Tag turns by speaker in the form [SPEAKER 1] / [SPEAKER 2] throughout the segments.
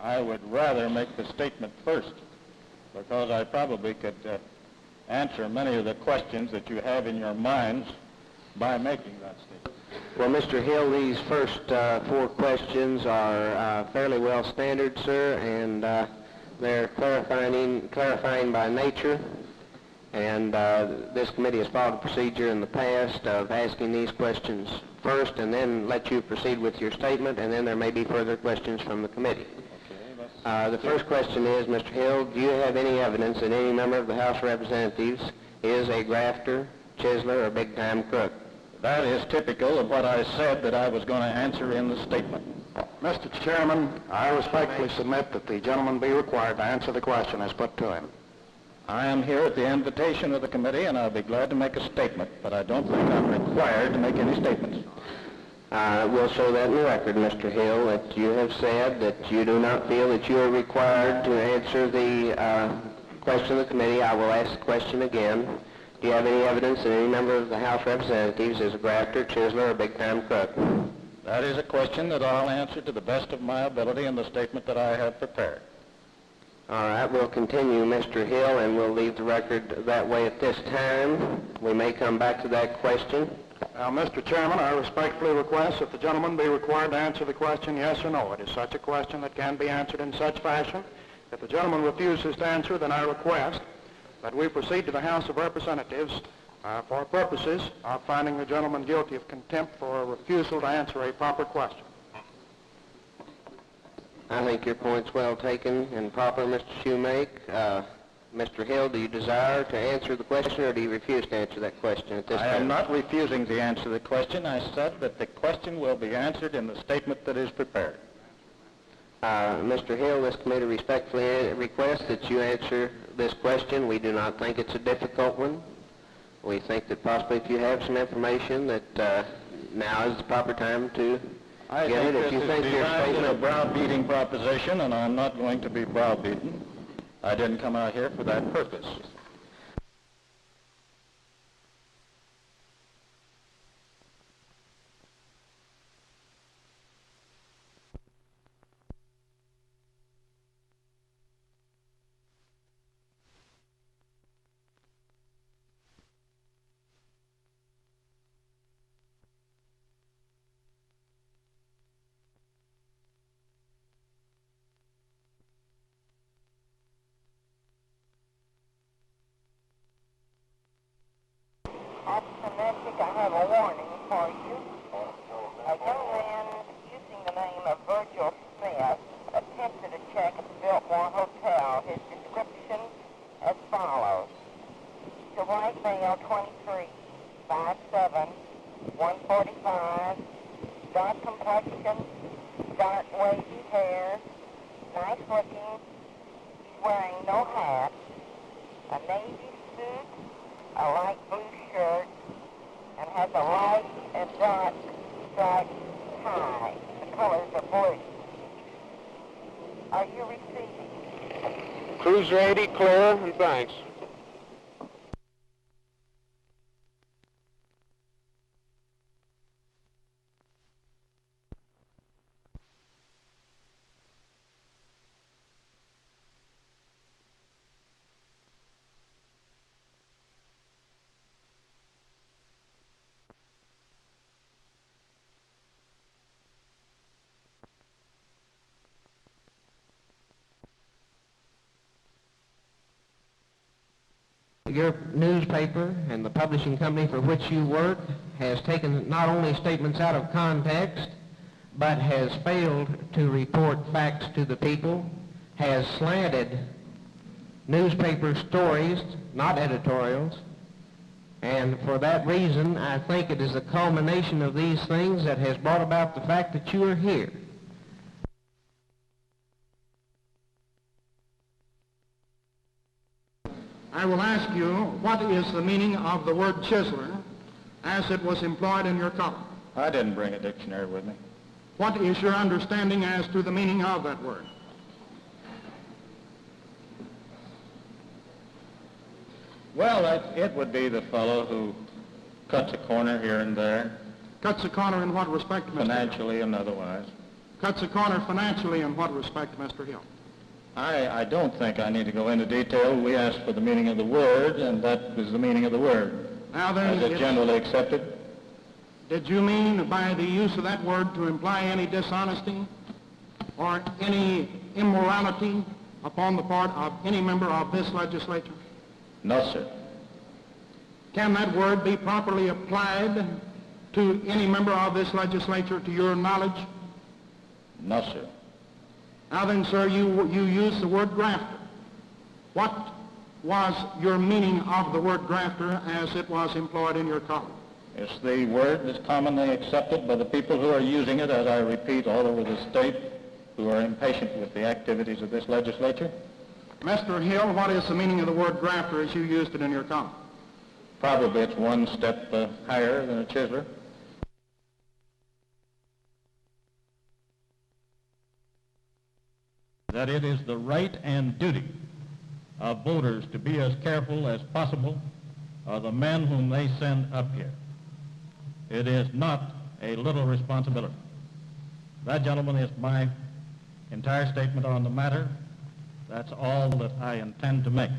[SPEAKER 1] I would rather make the statement first, because I probably could answer many of the questions that you have in your minds by making that statement.
[SPEAKER 2] Well, Mr. Hill, these first 4 questions are fairly well standard, sir, and they're clarifying by nature. And this committee has followed a procedure in the past of asking these questions first and then let you proceed with your statement, and then there may be further questions from the committee. The first question is, Mr. Hill, do you have any evidence that any member of the House of Representatives is a grafter, chiseler, or big-time crook?
[SPEAKER 1] That is typical of what I said that I was going to answer in the statement.
[SPEAKER 3] Mr. Chairman, I respectfully submit that the gentleman be required to answer the question as put to him.
[SPEAKER 1] I am here at the invitation of the committee, and I'll be glad to make a statement, but I don't think I'm required to make any statements.
[SPEAKER 2] We'll show that in the record, Mr. Hill, that you have said that you do not feel that you are required to answer the question of the committee. I will ask the question again. Do you have any evidence that any member of the House of Representatives is a grafter, chiseler, or big-time crook?
[SPEAKER 1] That is a question that I'll answer to the best of my ability in the statement that I have prepared.
[SPEAKER 2] All right, we'll continue, Mr. Hill, and we'll leave the record that way at this time. We may come back to that question.
[SPEAKER 3] Now, Mr. Chairman, I respectfully request that the gentleman be required to answer the question yes or no. It is such a question that can be answered in such fashion. If the gentleman refuses to answer, then I request that we proceed to the House of Representatives for purposes of finding the gentleman guilty of contempt for a refusal to answer a proper question.
[SPEAKER 2] I think your point's well taken and proper, Mr. Shoemake. Mr. Hill, do you desire to answer the question, or do you refuse to answer that question at this time?
[SPEAKER 1] I am not refusing to answer the question. I said that the question will be answered in the statement that is prepared.
[SPEAKER 2] Mr. Hill, this committee respectfully requests that you answer this question. We do not think it's a difficult one. We think that possibly if you have some information that now is the proper time to
[SPEAKER 1] I
[SPEAKER 2] get
[SPEAKER 1] think
[SPEAKER 2] it. If you think your
[SPEAKER 1] is a
[SPEAKER 2] statement...
[SPEAKER 1] browbeating proposition, and I'm not going to be browbeaten. I didn't come out here for that purpose.
[SPEAKER 4] I have a warning for you. A young man using the name of Virgil Smith attempted a check at the Biltmore Hotel. His description as follows. To white male, 23, 5'7", 145, dark complexion, dark wavy hair, nice looking. He's wearing no hat, a navy suit, a light blue shirt, and has a light and dark striped tie. The colors are blue. Are you receiving?
[SPEAKER 3] Cruiser 80, clear, and thanks.
[SPEAKER 2] Your newspaper and the publishing company for which you work has taken not only statements out of context, but has failed to report facts to the people, has slanted newspaper stories, not editorials, and for that reason, I think it is a culmination of these things that has brought about the fact that you are here.
[SPEAKER 3] I will ask you, what is the meaning of the word chiseler as it was employed in your column?
[SPEAKER 1] I didn't bring a dictionary with me.
[SPEAKER 3] What is your understanding as to the meaning of that word?
[SPEAKER 1] Well, it would be the fellow who cuts a corner here and there.
[SPEAKER 3] Cuts a corner in what respect, Mr.
[SPEAKER 1] Financially and otherwise.
[SPEAKER 3] cuts a corner financially in what respect, Mr. Hill?
[SPEAKER 1] I don't think I need to go into detail. We asked for the meaning of the word, and that is the meaning of the word.
[SPEAKER 3] Now then,
[SPEAKER 1] as it's generally accepted.
[SPEAKER 3] Did you mean by the use of that word to imply any dishonesty or any immorality upon the part of any member of this legislature?
[SPEAKER 1] No, sir.
[SPEAKER 3] Can that word be properly applied to any member of this legislature, to your knowledge?
[SPEAKER 1] No, sir.
[SPEAKER 3] Now then, sir, you used the word grafter. What was your meaning of the word grafter as it was employed in your column?
[SPEAKER 1] It's the word that's commonly accepted by the people who are using it, as I repeat, all over the state, who are impatient with the activities of this legislature.
[SPEAKER 3] Mr. Hill, what is the meaning of the word grafter as you used it in your column?
[SPEAKER 1] Probably it's one step higher than a chiseler.
[SPEAKER 5] That it is the right and duty of voters to be as careful as possible of the men whom they send up here. It is not a little responsibility. That, gentlemen, is my entire statement on the matter. That's all that I intend to make.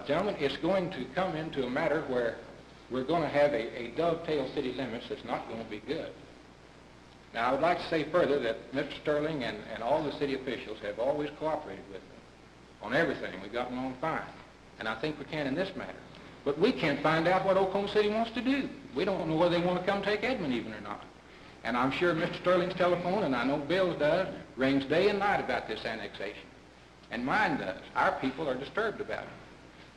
[SPEAKER 6] Gentlemen, it's going to come into a matter where we're going to have a dovetail city limits that's not going to be good. Now, I would like to say further that Mr. Sterling and all the city officials have always cooperated with me on everything. We've gotten along fine. And I think we can in this matter. But we can't find out what Oklahoma City wants to do. We don't know whether they want to come take Edmond even or not. And I'm sure Mr. Sterling's telephone, and I know Bill's does, rings day and night about this annexation. And mine does. Our people are disturbed about it.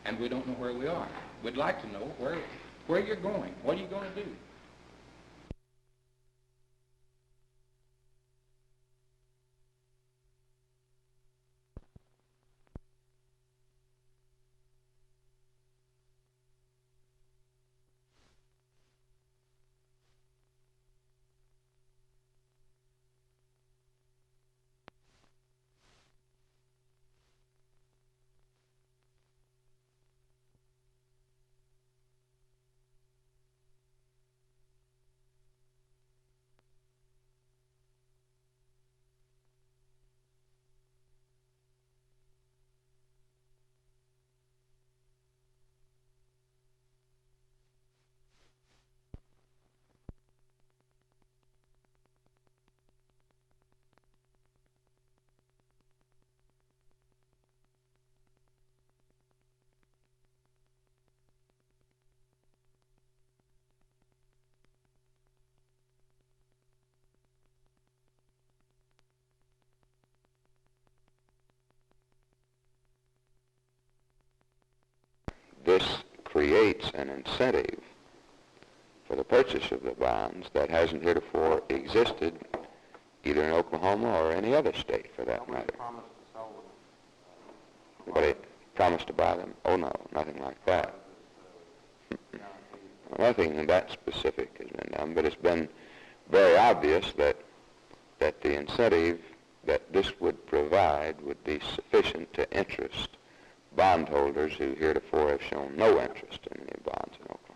[SPEAKER 6] And we don't know where we are. We'd like to know where you're going. What are you going to do?
[SPEAKER 7] This creates an incentive for the purchase of the bonds that hasn't heretofore existed either in Oklahoma or any other state for that matter. Anybody promised to buy them? Oh no, nothing like that. Nothing that specific has been done, but it's been very obvious that the incentive that this would provide would be sufficient to interest bondholders who heretofore have shown no interest in any bonds in Oklahoma.